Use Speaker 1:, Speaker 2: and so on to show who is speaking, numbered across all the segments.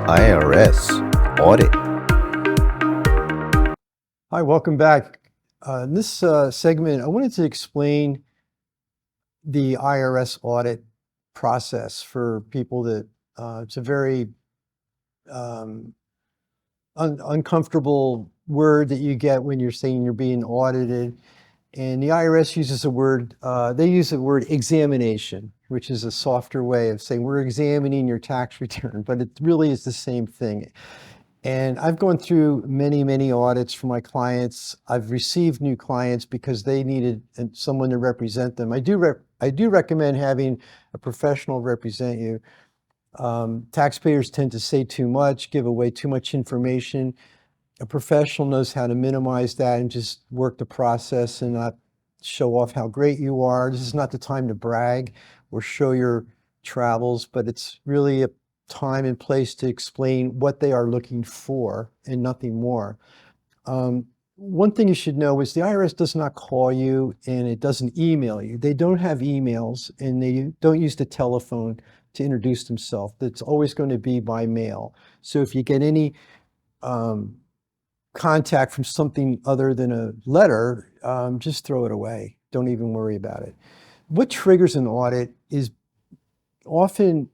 Speaker 1: IRS Audit.
Speaker 2: Hi, welcome back. In this segment, I wanted to explain the IRS audit process for people that it's a very uncomfortable word that you get when you're saying you're being audited. And the IRS uses a word, they use the word examination, which is a softer way of saying we're examining your tax return, but it really is the same thing. And I've gone through many audits for my clients. I've received new clients because they needed someone to represent them. I do recommend having a professional represent you. Taxpayers tend to say too much, give away too much information. A professional knows how to minimize that and just work the process and not show off how great you are. This is not the time to brag or show your travels, but it's really a time and place to explain what they are looking for and nothing more. One thing you should know is the IRS does not call you and it doesn't email you. They don't have emails and they don't use the telephone to introduce themselves. It's always going to be by mail. So if you get any contact from something other than a letter, just throw it away. Don't even worry about it. What triggers an audit is often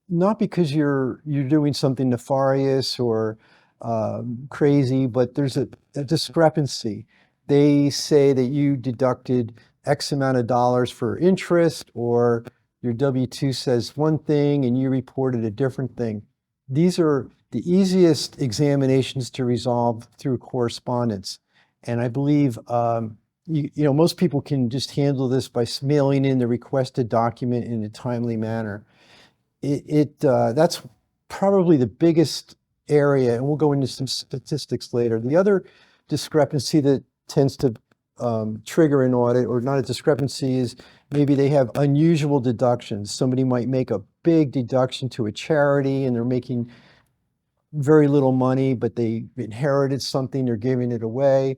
Speaker 2: not because you're doing something nefarious or crazy, but there's a discrepancy. They say that you deducted X amount of dollars for interest, or your W-2 says one thing and you reported a different thing. These are the easiest examinations to resolve through correspondence. And I believe most people can just handle this by mailing in the requested document in a timely manner. That's probably the biggest area, and we'll go into some statistics later. The other discrepancy that tends to trigger an audit, or not a discrepancy, is maybe they have unusual deductions. Somebody might make a big deduction to a charity and they're making very little money, but they inherited something, they're giving it away.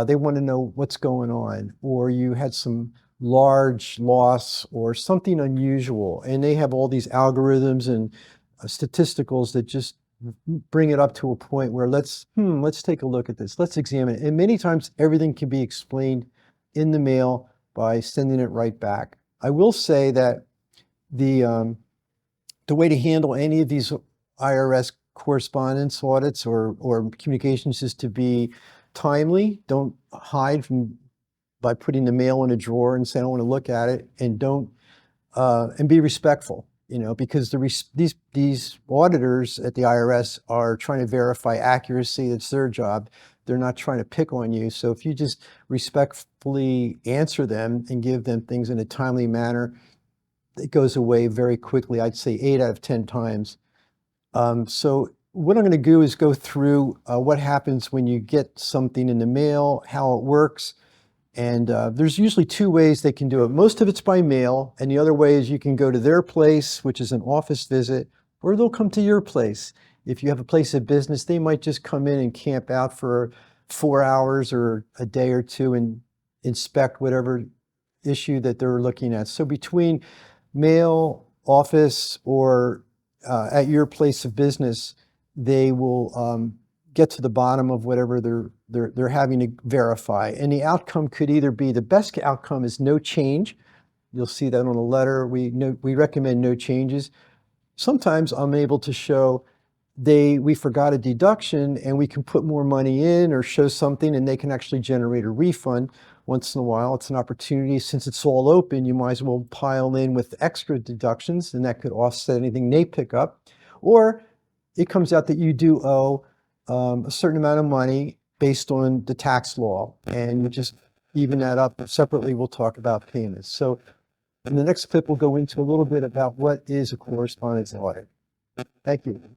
Speaker 2: They want to know what's going on, or you had some large loss or something unusual, and they have all these algorithms and statisticals that just bring it up to a point where let's take a look at this, let's examine it. And many times everything can be explained in the mail by sending it right back. I will say that the way to handle any of these IRS correspondence audits or communications is to be timely. Don't hide by putting the mail in a drawer and say, I don't want to look at it, and and be respectful, because these auditors at the IRS are trying to verify accuracy. That's their job. They're not trying to pick on you. So if you just respectfully answer them and give them things in a timely manner, it goes away very quickly. I'd say 8 out of 10 times. So what I'm going to do is go through what happens when you get something in the mail, how it works. And there's usually 2 ways they can do it. Most of it's by mail, and the other way is you can go to their place, which is an office visit, or they'll come to your place. If you have a place of business, they might just come in and camp out for 4 hours or a day or 2 and inspect whatever issue that they're looking at. So between mail, office, or at your place of business, they will get to the bottom of whatever they're having to verify. And the outcome could either be, the best outcome is no change. You'll see that on a letter. We recommend no changes. Sometimes I'm able to show we forgot a deduction and we can put more money in or show something, and they can actually generate a refund. Once in a while, it's an opportunity. Since it's all open, you might as well pile in with extra deductions, and that could offset anything they pick up. Or it comes out that you do owe a certain amount of money based on the tax law, and you just even that up. Separately, we'll talk about payments. So in the next clip, we'll go into a little bit about what is a correspondence audit. Thank you.